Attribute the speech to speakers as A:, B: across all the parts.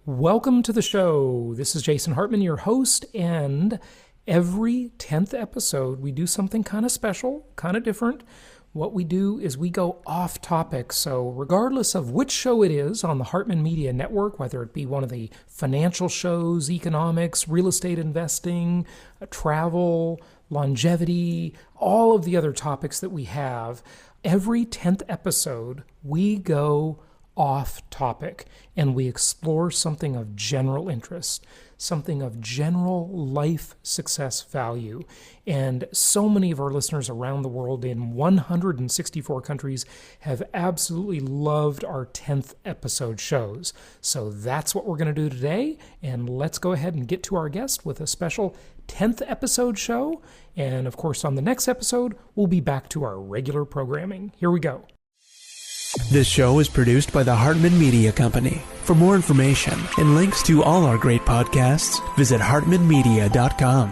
A: Welcome to the show. This is Jason Hartman, your host, and every 10th episode, we do something kind of special, kind of different. What we do is we go off topic. So regardless of which show it is on the Hartman Media Network, whether it be one of the financial shows, economics, real estate investing, travel, longevity, all of the other topics that we have, every 10th episode, we go off topic and we explore something of general interest, something of general life success value. And so many of our listeners around the world in 164 countries have absolutely loved our 10th episode shows. So that's what we're going to do today. And let's go ahead and get to our guest with a special 10th episode show. And of course, on the next episode, we'll be back to our regular programming. Here we go.
B: This show is produced by the Hartman Media Company. For more information and links to all our great podcasts, visit hartmanmedia.com.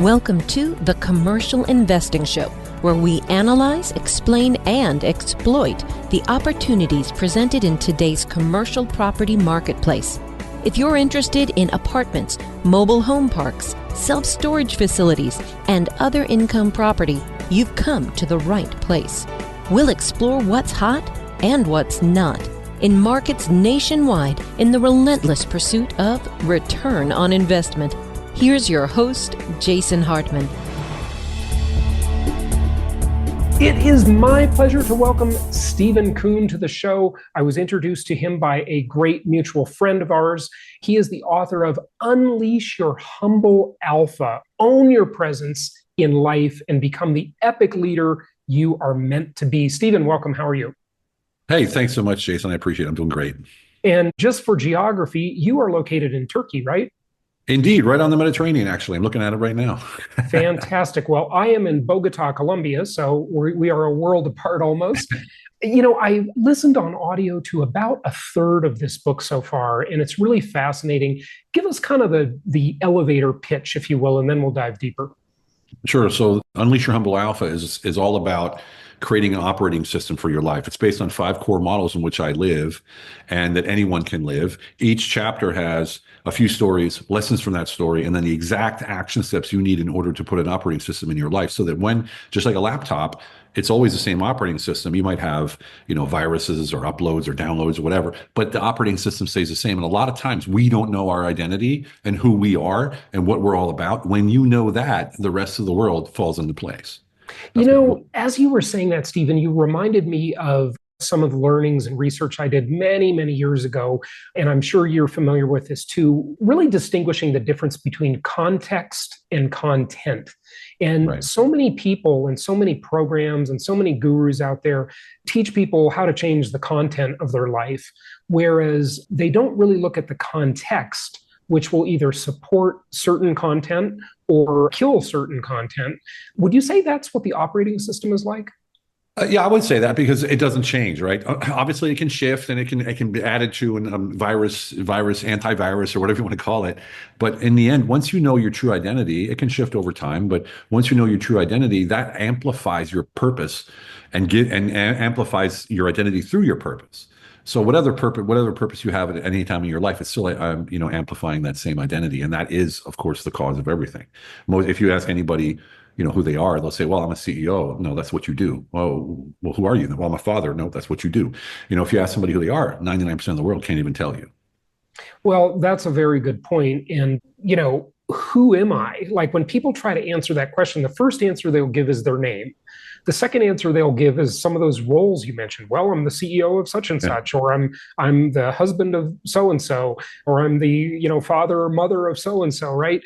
C: Welcome to The Commercial Investing Show, where we analyze, explain, and exploit the opportunities presented in today's commercial property marketplace. If you're interested in apartments, mobile home parks, self-storage facilities, and other income property, you've come to the right place. We'll explore what's hot and what's not in markets nationwide in the relentless pursuit of return on investment. Here's your host, Jason Hartman.
A: It is my pleasure to welcome Stephen Kuhn to the show. I was introduced to him by a great mutual friend of ours. He is the author of Unleash Your Humble Alpha, Own Your Presence in Life and Become the Epic Leader You Are Meant to Be. Stephen, welcome. How are you?
D: Hey, thanks so much, Jason. I appreciate it. I'm doing great.
A: And just for geography, you are located in Turkey, right?
D: Indeed, right on the Mediterranean, actually. I'm looking at it right now.
A: Fantastic. Well, I am in Bogota, Colombia, so we are a world apart almost. You know, I listened on audio to about a third of this book so far, and it's really fascinating. Give us kind of the elevator pitch, if you will, and then we'll dive deeper.
D: Sure. So Unleash Your Humble Alpha is all about creating an operating system for your life. It's based on 5 core models in which I live and that anyone can live. Each chapter has a few stories, lessons from that story, and then the exact action steps you need in order to put an operating system in your life so that when, just like a laptop, it's always the same operating system. You might have, viruses or uploads or downloads or whatever, but the operating system stays the same. And a lot of times we don't know our identity and who we are and what we're all about. When you know that, the rest of the world falls into place.
A: As you were saying that, Stephen, you reminded me of some of the learnings and research I did many, many years ago, and I'm sure you're familiar with this too, really distinguishing the difference between context and content. And
D: Right.
A: So many people and so many programs and so many gurus out there teach people how to change the content of their life, whereas they don't really look at the context, which will either support certain content or kill certain content. Would you say that's what the operating system is like?
D: Yeah, I would say that because it doesn't change, right? Obviously, it can shift and it can be added to a virus, antivirus, or whatever you want to call it. But in the end, once you know your true identity, it can shift over time. But once you know your true identity, that amplifies your purpose and amplifies your identity through your purpose. So whatever purpose you have at any time in your life, it's still amplifying that same identity, and that is, of course, the cause of everything. If you ask anybody, who they are, they'll say, well, I'm a CEO. No, that's what you do. Oh, well, who are you? Well, I'm a father. No, that's what you do. If you ask somebody who they are, 99% of the world can't even tell you.
A: Well, that's a very good point. And, who am I? Like when people try to answer that question, the first answer they'll give is their name. The second answer they'll give is some of those roles you mentioned. Well, I'm the CEO of such and such, or I'm the husband of so and so, or I'm the father or mother of so and so. Right?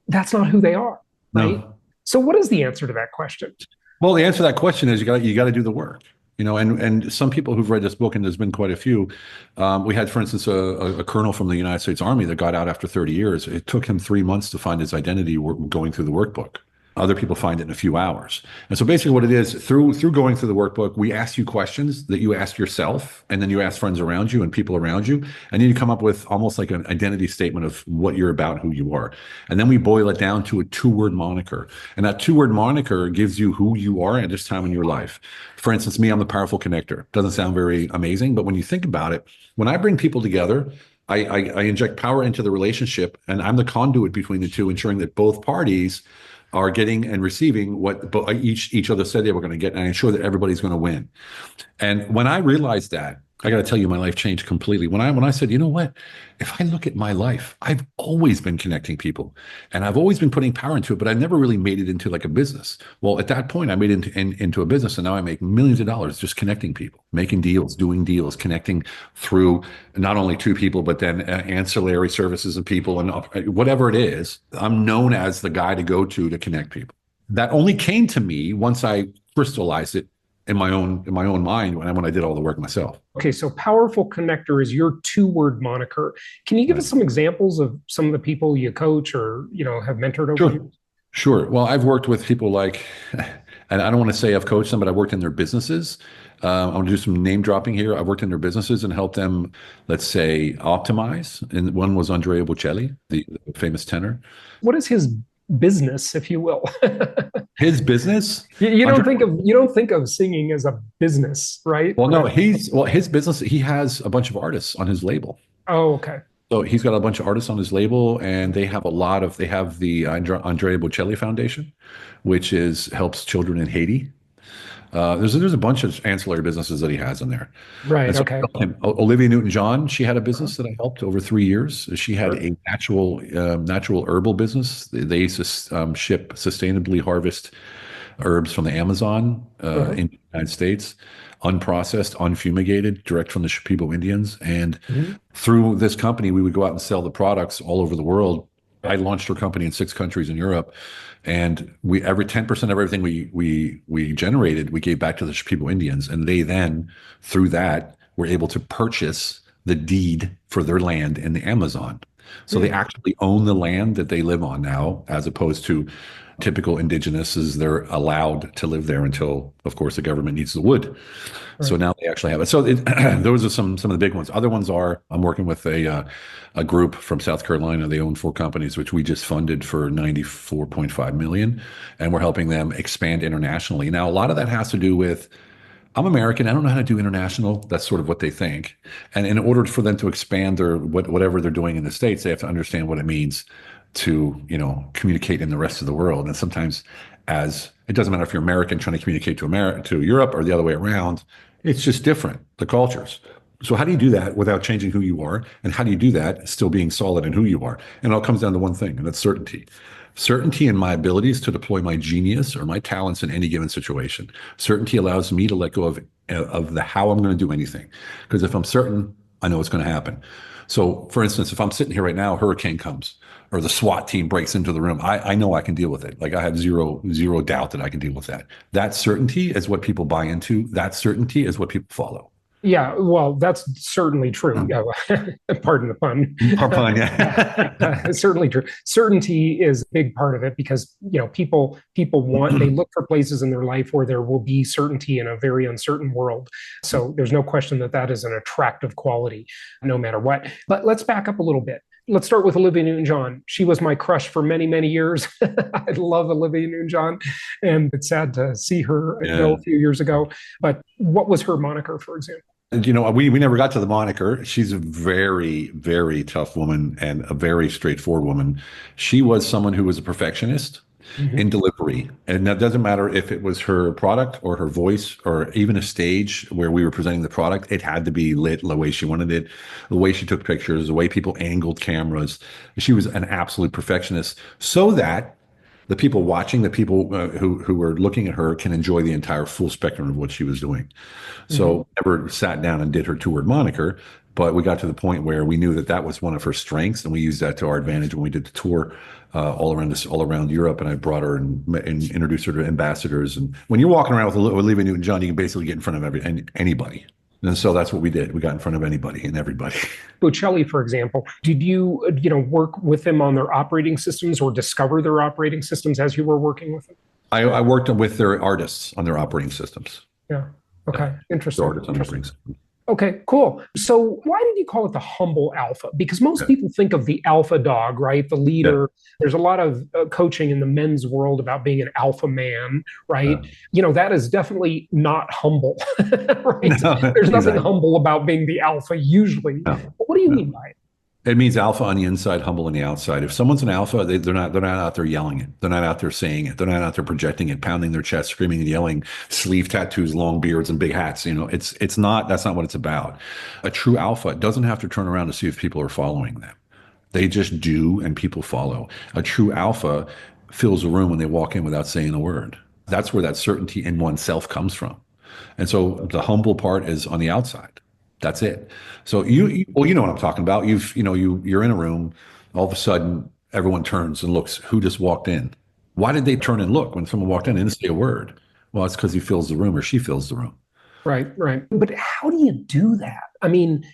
A: That's not who they are. Right?
D: No.
A: So, what is the answer to that question?
D: Well, the answer to that question is you got to do the work. And some people who've read this book, and there's been quite a few. We had, for instance, a colonel from the United States Army that got out after 30 years. It took him 3 months to find his identity going through the workbook. Other people find it in a few hours. And so basically what it is, through going through the workbook, we ask you questions that you ask yourself, and then you ask friends around you and people around you, and then you come up with almost like an identity statement of what you're about, who you are. And then we boil it down to a 2-word moniker. And that 2-word moniker gives you who you are at this time in your life. For instance, me, I'm the powerful connector. Doesn't sound very amazing, but when you think about it, when I bring people together, I inject power into the relationship, and I'm the conduit between the two, ensuring that both parties are getting and receiving what each other said they were going to get, and I ensure that everybody's going to win. And when I realized that, I got to tell you, my life changed completely. When I said, you know what, if I look at my life, I've always been connecting people, and I've always been putting power into it, but I never really made it into like a business. Well, at that point, I made it into a business, and now I make millions of dollars just connecting people, making deals, doing deals, connecting through not only two people, but then ancillary services and people, and whatever it is. I'm known as the guy to go to connect people. That only came to me once I crystallized it in my own mind when I did all the work myself.
A: Okay, so powerful connector is your 2-word moniker. Can you give us some examples of some of the people you coach or have mentored over the years?
D: Sure. Well, I've worked with people like, and I don't want to say I've coached them, but I've worked in their businesses. I'm going to do some name dropping here. I've worked in their businesses and helped them, let's say, optimize. And one was Andrea Bocelli, the famous tenor.
A: What is his business, if you will?
D: His business?
A: You don't think of singing as a business, right?
D: Well, no, his business, he has a bunch of artists on his label.
A: Oh, okay.
D: So he's got a bunch of artists on his label, and they have the Andrea Bocelli Foundation, which helps children in Haiti. There's a bunch of ancillary businesses that he has in there.
A: Right.
D: So
A: okay.
D: Olivia Newton-John, she had a business that I helped over 3 years. She had a natural herbal business. They used to ship sustainably harvest herbs from the Amazon in the United States, unprocessed, unfumigated, direct from the Shipibo Indians. And through this company, we would go out and sell the products all over the world. I launched her company in 6 countries in Europe, and every 10% of everything we generated, we gave back to the Shipibo Indians, and they then, through that, were able to purchase the deed for their land in the Amazon. So they actually own the land that they live on now, as opposed to typical indigenous, as they're allowed to live there until, of course, the government needs the wood. Right. So now they actually have it. So those are some of the big ones. Other ones are, I'm working with a group from South Carolina. They own 4 companies, which we just funded for $94.5 million, and we're helping them expand internationally. Now, a lot of that has to do with, I'm American. I don't know how to do international. That's sort of what they think. And in order for them to expand whatever they're doing in the States, they have to understand what it means to, communicate in the rest of the world. And sometimes, it doesn't matter if you're American trying to communicate to Europe or the other way around, it's just different, the cultures. So how do you do that without changing who you are? And how do you do that still being solid in who you are? And it all comes down to one thing, and that's certainty. Certainty in my abilities to deploy my genius or my talents in any given situation. Certainty allows me to let go of the how I'm going to do anything. Because if I'm certain, I know what's going to happen. So, for instance, if I'm sitting here right now, a hurricane comes, or the SWAT team breaks into the room, I know I can deal with it. Like, I have zero doubt that I can deal with that. That certainty is what people buy into. That certainty is what people follow.
A: Yeah, well, that's certainly true. Pardon the pun.
D: Pun, yeah.
A: Certainly true. Certainty is a big part of it because, people they look for places in their life where there will be certainty in a very uncertain world. So there's no question that is an attractive quality, no matter what. But let's back up a little bit. Let's start with Olivia Newton-John. She was my crush for many, many years. I love Olivia Newton-John, and it's sad to see her go a few years ago. But what was her moniker, for example?
D: We never got to the moniker. She's a very, very tough woman and a very straightforward woman. She was someone who was a perfectionist in delivery. And that doesn't matter if it was her product or her voice or even a stage where we were presenting the product. It had to be lit the way she wanted it, the way she took pictures, the way people angled cameras. She was an absolute perfectionist, so that the people watching, the people who were looking at her, can enjoy the entire full spectrum of what she was doing. So never sat down and did her 2-word moniker, but we got to the point where we knew that was one of her strengths, and we used that to our advantage when we did the tour all around Europe. And I brought her and introduced her to ambassadors. And when you're walking around with Olivia Newton-John, you can basically get in front of anybody. And so that's what we did. We got in front of anybody and everybody.
A: Bocelli, for example, did you, work with them on their operating systems or discover their operating systems as you were working with them?
D: I worked with their artists on their operating systems.
A: Yeah. Okay.
D: Yeah.
A: Interesting.
D: Artists on operating systems.
A: Okay, cool. So why did you call it the humble alpha? Because most people think of the alpha dog, right? The leader. Yeah. There's a lot of coaching in the men's world about being an alpha man, right? That is definitely not humble, right? No, there's nothing humble about being the alpha usually. No, but what do you mean by it?
D: It means alpha on the inside, humble on the outside. If someone's an alpha, they're not out there yelling it. They're not out there saying it. They're not out there projecting it, pounding their chest, screaming and yelling, sleeve tattoos, long beards, and big hats. That's not what it's about. A true alpha doesn't have to turn around to see if people are following them. They just do, and people follow. A true alpha fills a room when they walk in without saying a word. That's where that certainty in oneself comes from. And so the humble part is on the outside. That's it. So you know what I'm talking about. You're in a room, all of a sudden everyone turns and looks. Who just walked in? Why did they turn and look when someone walked in and didn't say a word? Well, it's because he fills the room or she fills the room.
A: Right. But how do you do that? I mean,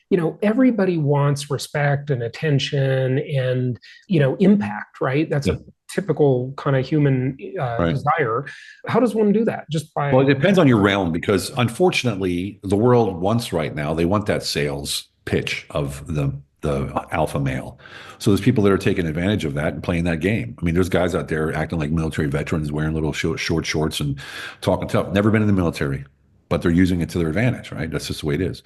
A: everybody wants respect and attention and, impact, right? That's a typical kind of human desire. How does one do that? Just by...
D: Well, it depends on your realm, because unfortunately, the world wants right now, they want that sales pitch of the alpha male. So there's people that are taking advantage of that and playing that game. I mean, there's guys out there acting like military veterans, wearing little short shorts and talking tough. Never been in the military, but they're using it to their advantage, right? That's just the way it is.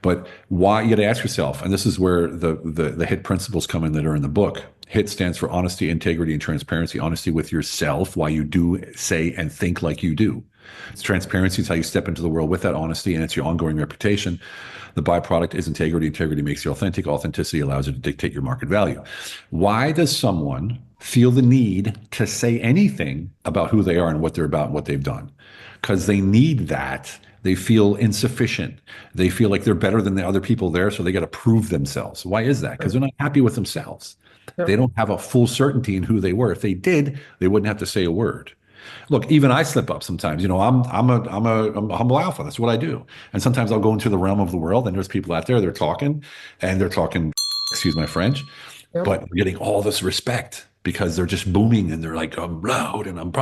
D: But why, you got to ask yourself, and this is where the HIT principles come in that are in the book. HIT stands for honesty, integrity, and transparency. Honesty with yourself, why you do, say, and think like you do. It's transparency. It's how you step into the world with that honesty, and it's your ongoing reputation. The byproduct is integrity. Integrity makes you authentic. Authenticity allows you to dictate your market value. Why does someone feel the need to say anything about who they are and what they're about and what they've done? Because they need that. They feel insufficient. They feel like they're better than the other people there, so they got to prove themselves. Why is that? Because they're not happy with themselves. Yeah. They don't have a full certainty in who they were. If they did, they wouldn't have to say a word. Look, even I slip up sometimes. I'm a humble alpha. That's what I do. And sometimes I'll go into the realm of the world, and there's people out there, they're talking, excuse my French, but they're getting all this respect because they're just booming and they're like, I'm loud and I'm,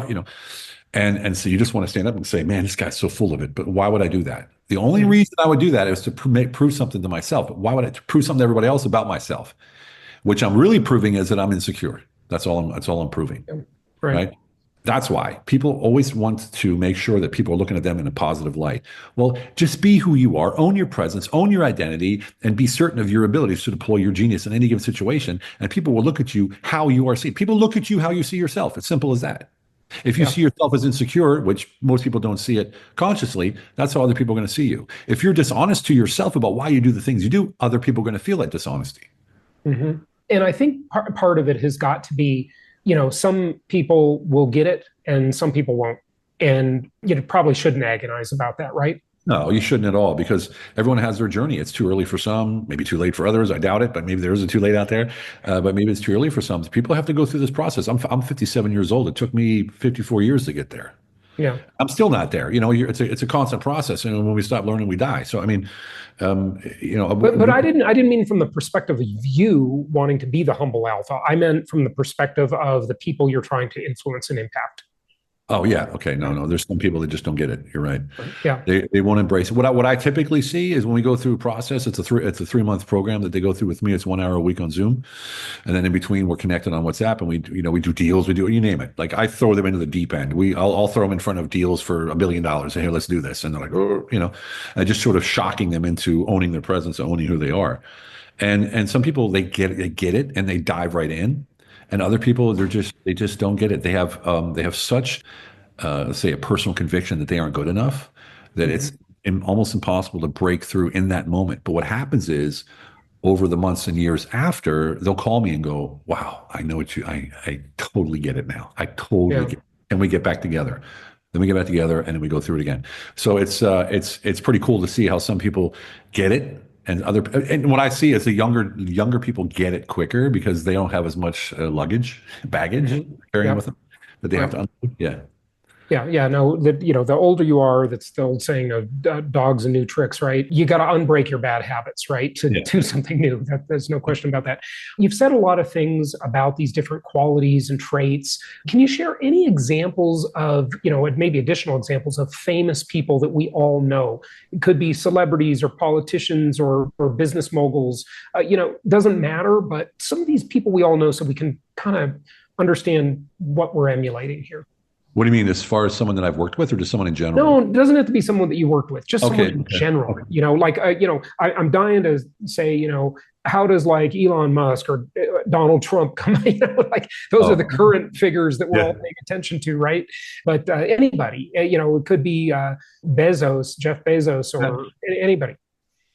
D: And so you just want to stand up and say, man, this guy's so full of it. But why would I do that? The only reason I would do that is to prove something to myself. But why would I prove something to everybody else about myself? Which I'm really proving is that I'm insecure. That's all I'm proving. Right? That's why people always want to make sure that people are looking at them in a positive light. Well, just be who you are, own your presence, own your identity, and be certain of your abilities to deploy your genius in any given situation. And people will look at you how you are seen. People look at you how you see yourself. It's simple as that. If you see yourself as insecure, which most people don't see it consciously, that's how other people are going to see you. If you're dishonest to yourself about why you do the things you do, other people are going to feel that dishonesty.
A: Mm-hmm. And I think part of it has got to be, some people will get it and some people won't. And you probably shouldn't agonize about that, right?
D: No, you shouldn't at all, because everyone has their journey. It's too early for some, maybe too late for others. I doubt it, but maybe there is a too late out there. But maybe it's too early for some. People have to go through this process. I'm 57 years old. It took me 54 years to get there.
A: Yeah,
D: I'm still not there. It's a constant process, and when we stop learning, we die. So I mean,
A: But I didn't mean from the perspective of you wanting to be the humble alpha. I meant from the perspective of the people you're trying to influence and impact.
D: Oh yeah. Okay. No. There's some people that just don't get it. You're right.
A: Yeah.
D: They won't embrace it. What I typically see is when we go through a process, it's a 3-month program that they go through with me. It's 1 hour a week on Zoom. And then in between we're connected on WhatsApp, and we do deals, we do, you name it. Like I throw them into the deep end. I'll throw them in front of deals for $1 billion and here, let's do this. And they're like, oh, and just sort of shocking them into owning their presence, owning who they are. And some people, they get it and they dive right in. And other people, they just don't get it. They have such, say, a personal conviction that they aren't good enough, that it's almost impossible to break through in that moment. But what happens is, over the months and years after, they'll call me and go, "Wow, I know what I totally get it now. I totally get it. Can we get back together?" Then we get back together, and then we go through it again. So it's pretty cool to see how some people get it. And what I see is the younger people get it quicker because they don't have as much baggage carrying with them that they have to unload.
A: Yeah. No, the older you are, that's the old saying of dogs and new tricks, right? You got to unbreak your bad habits, right, to
D: Yeah.
A: do something new. There's no question about that. You've said a lot of things about these different qualities and traits. Can you share any examples of, and maybe additional examples of famous people that we all know? It could be celebrities or politicians or business moguls. Doesn't matter, but some of these people we all know, so we can kind of understand what we're emulating here.
D: What do you mean, as far as someone that I've worked with, or just someone in general?
A: No, it doesn't have to be someone that you worked with, just someone
D: Okay.
A: in
D: Okay.
A: general.
D: Okay.
A: I'm dying to say, how does like Elon Musk or Donald Trump come? Like those are the
D: Oh,
A: current figures that we're all
D: yeah.
A: paying attention to, right? But anybody, it could be Jeff Bezos,
D: Yeah.
A: or anybody.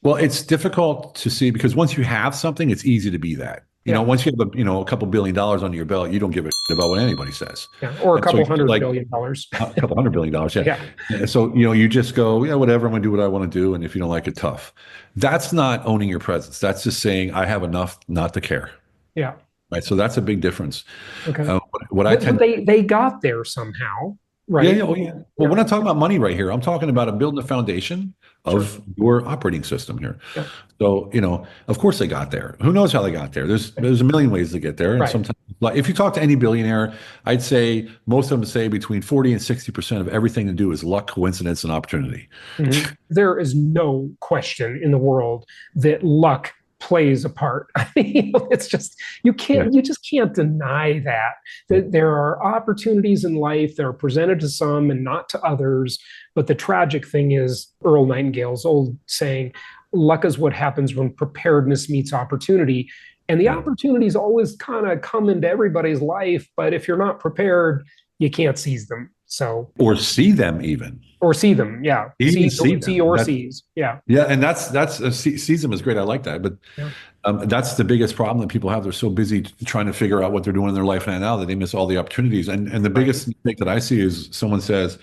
D: Well, it's difficult to see because once you have something, it's easy to be that.
A: Yeah.
D: Once you have a couple $1 billion under your belt, you don't give a shit about what anybody says.
A: Yeah. Or a
D: And so
A: couple
D: you
A: hundred
D: like
A: billion dollars.
D: a couple $100 billion, yeah.
A: Yeah.
D: And so you just go, yeah, whatever. I'm gonna do what I want to do, and if you don't like it, tough. That's not owning your presence. That's just saying I have enough not to care.
A: Yeah.
D: Right. So that's a big difference.
A: Okay.
D: What I
A: But
D: tend
A: they got there somehow, right?
D: Yeah, yeah, oh yeah. Well, we're not talking about money right here. I'm talking about building a foundation of your operating system here.
A: Yeah.
D: So, of course they got there. Who knows how they got there? There's a million ways to get there. And
A: Right.
D: sometimes, like, if you talk to any billionaire, I'd say most of them say between 40 and 60% of everything to do is luck, coincidence, and opportunity.
A: Mhm. There is no question in the world that luck plays a part. I mean, it's just you just can't deny that there are opportunities in life that are presented to some and not to others. But the tragic thing is Earl Nightingale's old saying, luck is what happens when preparedness meets opportunity. And the opportunities always kind of come into everybody's life, but if you're not prepared, you can't seize them. So
D: Or see them even.
A: or see them, yeah.
D: Even
A: See
D: them.
A: or seize, yeah.
D: Yeah, and that's sees them is great. I like that, but
A: Yeah.
D: that's the biggest problem that people have. They're so busy trying to figure out what they're doing in their life now that they miss all the opportunities. And the biggest mistake that I see is someone says,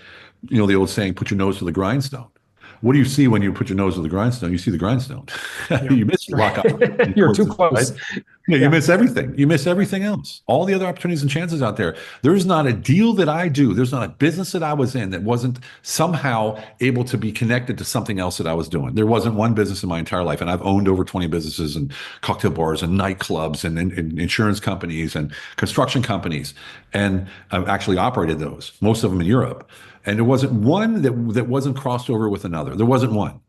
D: the old saying, "Put your nose to the grindstone." What do you see when you put your nose to the grindstone? You see the grindstone. You miss your rock opportunity.
A: You're too close.
D: Right? Yeah, you miss everything. You miss everything else. All the other opportunities and chances out there. There's not a deal that I do. There's not a business that I was in that wasn't somehow able to be connected to something else that I was doing. There wasn't one business in my entire life. And I've owned over 20 businesses and cocktail bars and nightclubs and insurance companies and construction companies. And I've actually operated those, most of them in Europe. And there wasn't one that wasn't crossed over with another. There wasn't one.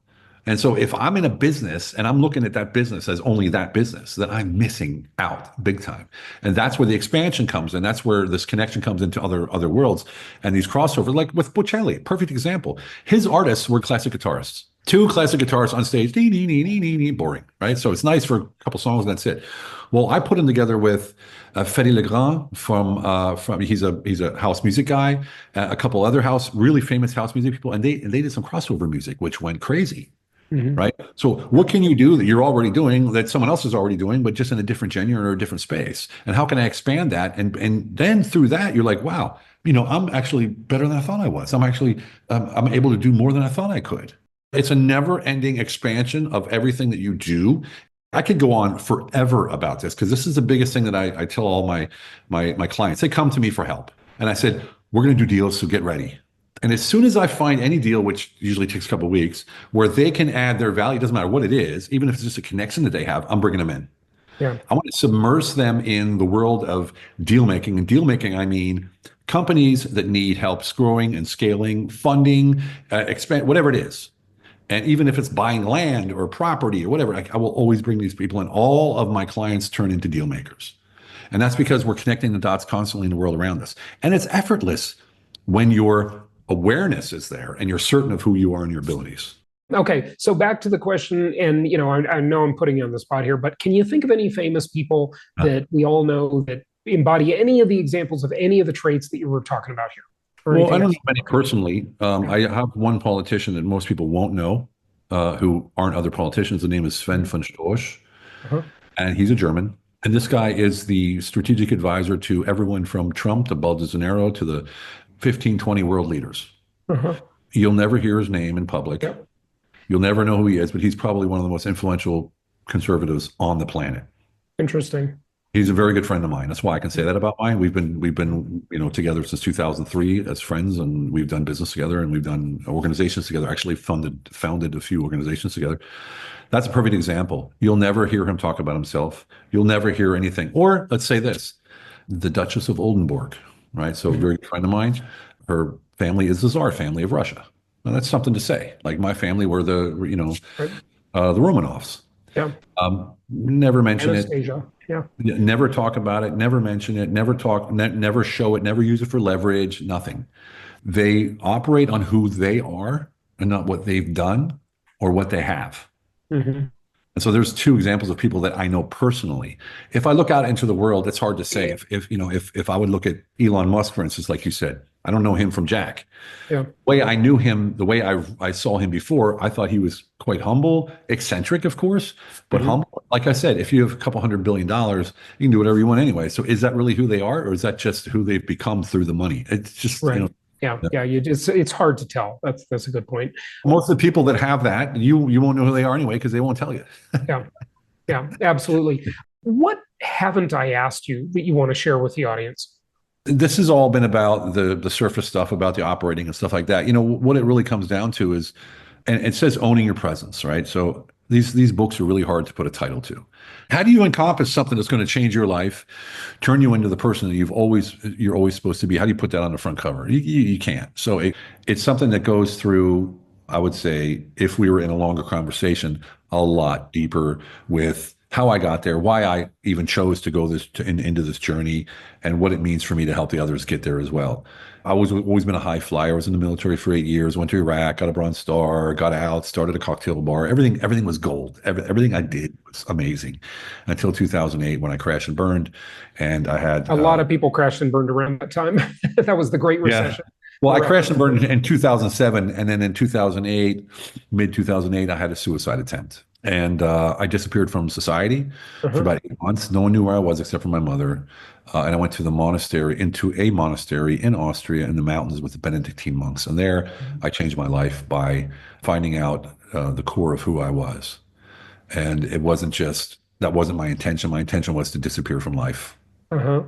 D: And so if I'm in a business and I'm looking at that business as only that business, then I'm missing out big time. And that's where the expansion comes in. That's where this connection comes into other worlds and these crossovers, like with Bocelli, perfect example. His artists were classic guitarists. Two classic guitarists on stage, dee, dee, dee, dee, dee, dee, boring, right? So it's nice for a couple songs and that's it. Well, I put him together with Fedde Legrand from he's a house music guy, a couple other really famous house music people, and they did some crossover music, which went crazy.
A: Mhm.
D: Right. So what can you do that you're already doing that someone else is already doing, but just in a different genre or a different space? And how can I expand that? And then through that, you're like, wow, I'm actually better than I thought I was. I'm actually I'm able to do more than I thought I could. It's a never-ending expansion of everything that you do. I could go on forever about this because this is the biggest thing that I tell all my clients. They come to me for help. And I said, we're going to do deals, so get ready. And as soon as I find any deal, which usually takes a couple of weeks, where they can add their value, it doesn't matter what it is, even if it's just a connection that they have, I'm bringing them in.
A: Yeah.
D: I want to submerge them in the world of deal making. And deal making, I mean companies that need help growing and scaling, funding, expand, whatever it is. And even if it's buying land or property or whatever, I will always bring these people in. All of my clients turn into deal makers. And that's because we're connecting the dots constantly in the world around us. And it's effortless when your awareness is there and you're certain of who you are and your abilities.
A: Okay, so back to the question, and I know I'm putting you on the spot here, but can you think of any famous people that we all know that embody any of the examples of any of the traits that you were talking about here?
D: Well, I don't know many personally. I have one politician that most people won't know, who aren't other politicians. The name is Sven von Storch, and he's a German. And this guy is the strategic advisor to everyone from Trump to Bolsonaro to the 15, 20 world leaders. You'll never hear his name in public.
A: Yep.
D: You'll never know who he is, but he's probably one of the most influential conservatives on the planet.
A: Interesting.
D: He's a very good friend of mine. That's why I can say that about mine. We've been together since 2003 as friends, and we've done business together, and we've done organizations together. Actually, founded a few organizations together. That's a perfect example. You'll never hear him talk about himself. You'll never hear anything. Or let's say this, the Duchess of Oldenburg, right? So a very good friend of mine. Her family is the Tsar family of Russia. Now that's something to say. Like my family were
A: Right.
D: the Romanovs.
A: Yeah.
D: Never mention it.
A: Anastasia. Yeah.
D: Never talk about it, never mention it, never show it, never use it for leverage, nothing. They operate on who they are and not what they've done or what they have.
A: Hmm.
D: And so there's two examples of people that I know personally. If I look out into the world, it's hard to say. If I would look at Elon Musk, for instance, like you said, I don't know him from Jack.
A: Yeah.
D: The way I knew him, the way I saw him before, I thought he was quite humble, eccentric, of course, but humble. Like I said, if you have a couple $100 billion, you can do whatever you want anyway. So is that really who they are, or is that just who they've become through the money? It's just,
A: Right. Yeah. Yeah. It's hard to tell. That's a good point.
D: most of the people that have that, you won't know who they are anyway because they won't tell you.
A: Yeah. Yeah. Absolutely. What haven't I asked you that you want to share with the audience?
D: This has all been about the surface stuff, about the operating and stuff like that. What it really comes down to is, and it says owning your presence, right? So these books are really hard to put a title to. How do you encompass something that's going to change your life, turn you into the person that you're always supposed to be? How do you put that on the front cover? You can't. So it's something that goes through, I would say, if we were in a longer conversation, a lot deeper with how I got there, why I even chose to go into this journey, and what it means for me to help the others get there as well. I was always been a high flyer. I was in the military for 8 years, went to Iraq, got a Bronze Star, got out, started a cocktail bar. Everything was gold. Everything I did was amazing until 2008 when I crashed and burned. And I had
A: A lot of people crashed and burned around that time. That was the Great Recession.
D: Well, I crashed and burned in 2007, and then in 2008, mid 2008, I had a suicide attempt. And I disappeared from society for about 8 months. No one knew where I was except for my mother. And I went to into a monastery in Austria in the mountains with the Benedictine monks. And there I changed my life by finding out the core of who I was. And that wasn't my intention. My intention was to disappear from life.
A: Uh-huh.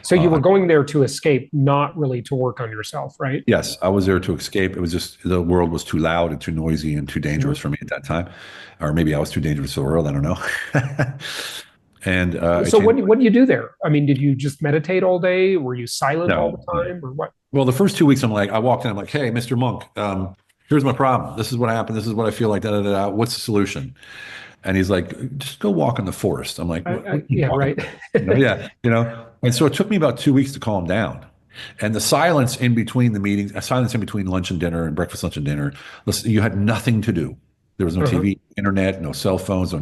A: So you were going there to escape, not really to work on yourself, right?
D: Yes, I was there to escape. It was just the world was too loud and too noisy and too dangerous for me at that time. Or maybe I was too dangerous for the world. I don't know. And
A: so what do you do there? I mean, did you just meditate all day? Were you silent all the time, or what?
D: Well, the first 2 weeks, I walked in, I'm like, hey, Mr. Monk, here's my problem. This is what happened. This is what I feel like. Da, da, da, da. What's the solution? And he's like, just go walk in the forest. I'm like,
A: yeah, right.
D: Yeah. And so it took me about 2 weeks to calm down. And the silence in between the meetings, silence in between lunch and dinner and breakfast, lunch and dinner, listen, you had nothing to do. There was no TV, internet, no cell phones,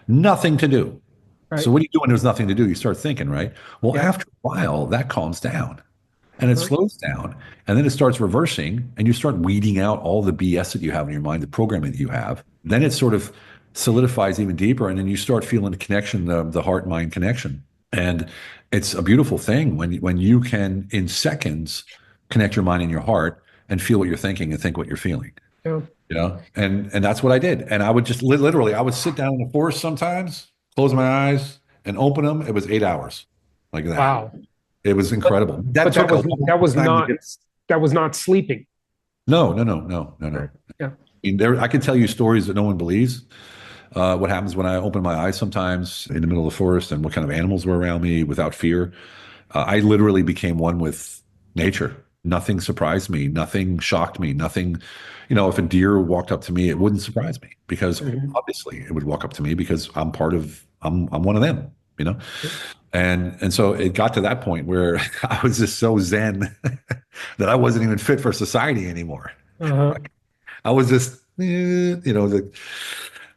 D: nothing to do.
A: Right.
D: So what do you do when there's nothing to do? You start thinking, right? Well, after a while, that calms down and it slows down. And then it starts reversing and you start weeding out all the BS that you have in your mind, the programming that you have. Then it sort of solidifies even deeper. And then you start feeling the connection, the heart-mind connection. And it's a beautiful thing when you can, in seconds, connect your mind and your heart and feel what you're thinking and think what you're feeling.
A: Yeah.
D: And that's what I did. And I would just literally, I would sit down in the forest sometimes, close my eyes and open them. It was 8 hours like that.
A: Wow.
D: It was incredible.
A: That was not sleeping.
D: No.
A: Yeah.
D: I can tell you stories that no one believes. What happens when I open my eyes sometimes in the middle of the forest and what kind of animals were around me without fear. I literally became one with nature. Nothing surprised me. Nothing shocked me. Nothing, if a deer walked up to me, it wouldn't surprise me because obviously it would walk up to me because I'm one of them, And so it got to that point where I was just so zen that I wasn't even fit for society anymore. I was just,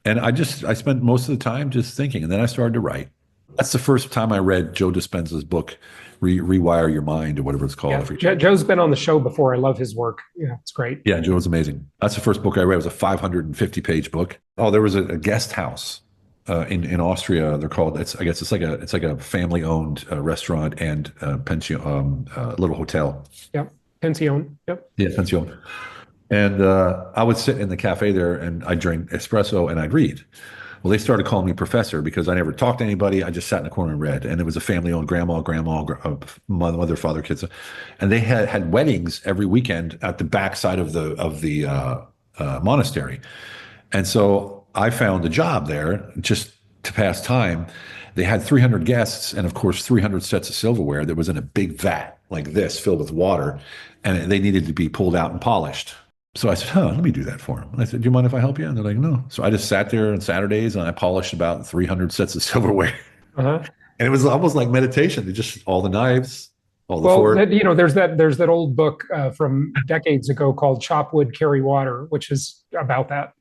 D: and I spent most of the time just thinking, and then I started to write. That's the first time I read Joe Dispenza's book, Rewire Your Mind, or whatever it's called.
A: Yeah. Joe's been on the show before. I love his work. Yeah, it's great.
D: Yeah, Joe's amazing. That's the first book I read. It was a 550-page book. Oh, there was a guest house in Austria. They're called. It's like a family-owned restaurant and pension, little hotel.
A: Yep, pension. Yep.
D: Yeah, pension. And I would sit in the cafe there and I'd drink espresso and I'd read. Well, they started calling me professor because I never talked to anybody. I just sat in the corner and read. And it was a family-owned mother, father, kids. And they had weddings every weekend at the backside of the monastery. And so I found a job there just to pass time. They had 300 guests and, of course, 300 sets of silverware that was in a big vat like this filled with water, and they needed to be pulled out and polished. So I said, let me do that for them. And I said, do you mind if I help you? And they're like, no. So I just sat there on Saturdays and I polished about 300 sets of silverware. And it was almost like meditation. Just all the knives, all the forks.
A: There's that old book from decades ago called Chop Wood, Carry Water, which is about that,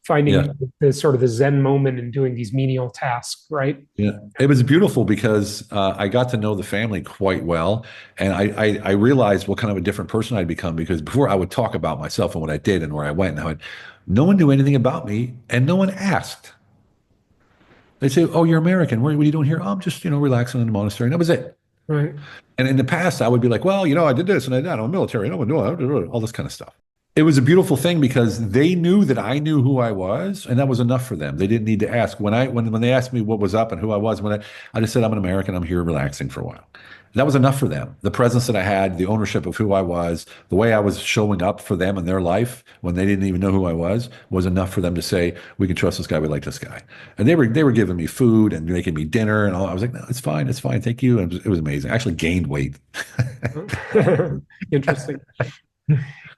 A: finding the sort of the Zen moment in doing these menial tasks, right?
D: Yeah, it was beautiful because I got to know the family quite well. And I realized what kind of a different person I'd become, because before I would talk about myself and what I did and where I went, and no one knew anything about me and no one asked. They'd say, oh, you're American. What are you doing here? Oh, I'm just, relaxing in the monastery. And that was it.
A: Right.
D: And in the past, I would be like, well, I did this and I did that. I'm military. No one knew all this kind of stuff. It was a beautiful thing because they knew that I knew who I was, and that was enough for them. They didn't need to ask. When they asked me what was up and who I was, I just said, I'm an American. I'm here relaxing for a while. That was enough for them. The presence that I had, the ownership of who I was, the way I was showing up for them in their life when they didn't even know who I was enough for them to say, we can trust this guy. We like this guy. And they were giving me food and making me dinner and all. I was like, no, it's fine. Thank you. And it was amazing. I actually gained weight.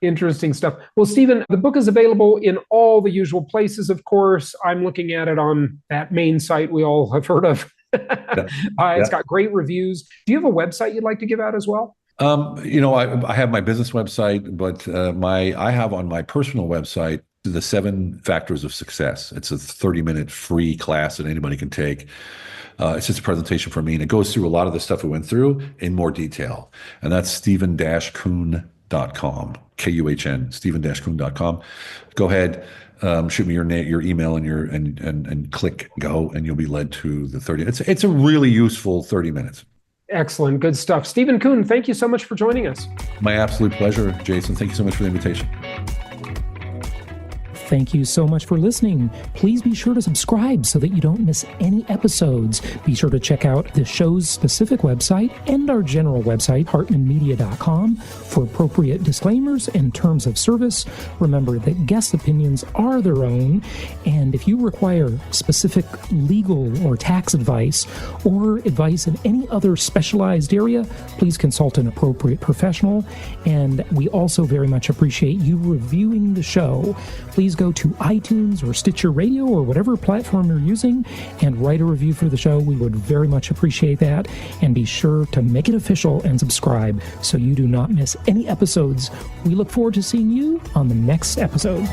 A: Interesting stuff. Well, Stephen, the book is available in all the usual places, of course. I'm looking at it on that main site we all have heard of. It's got great reviews. Do you have a website you'd like to give out as well?
D: I have my business website, but I have on my personal website the 7 Factors of Success. It's a 30-minute free class that anybody can take. It's just a presentation for me, and it goes through a lot of the stuff we went through in more detail. And that's Stephen-Kuhn.com, Kuhn, Stephen-Kuhn.com. Go ahead, shoot me your email and click go, and you'll be led to the 30. It's a really useful 30 minutes.
A: Excellent, good stuff. Stephen Kuhn, thank you so much for joining us.
D: My absolute pleasure, Jason. Thank you so much for the invitation.
A: Thank you so much for listening. Please be sure to subscribe so that you don't miss any episodes. Be sure to check out the show's specific website and our general website, hartmanmedia.com, for appropriate disclaimers and terms of service. Remember that guest opinions are their own, and if you require specific legal or tax advice or advice in any other specialized area, please consult an appropriate professional. And we also very much appreciate you reviewing the show. Please go to iTunes or Stitcher Radio or whatever platform you're using and write a review for the show. We would very much appreciate that. And be sure to make it official and subscribe so you do not miss any episodes. We look forward to seeing you on the next episode.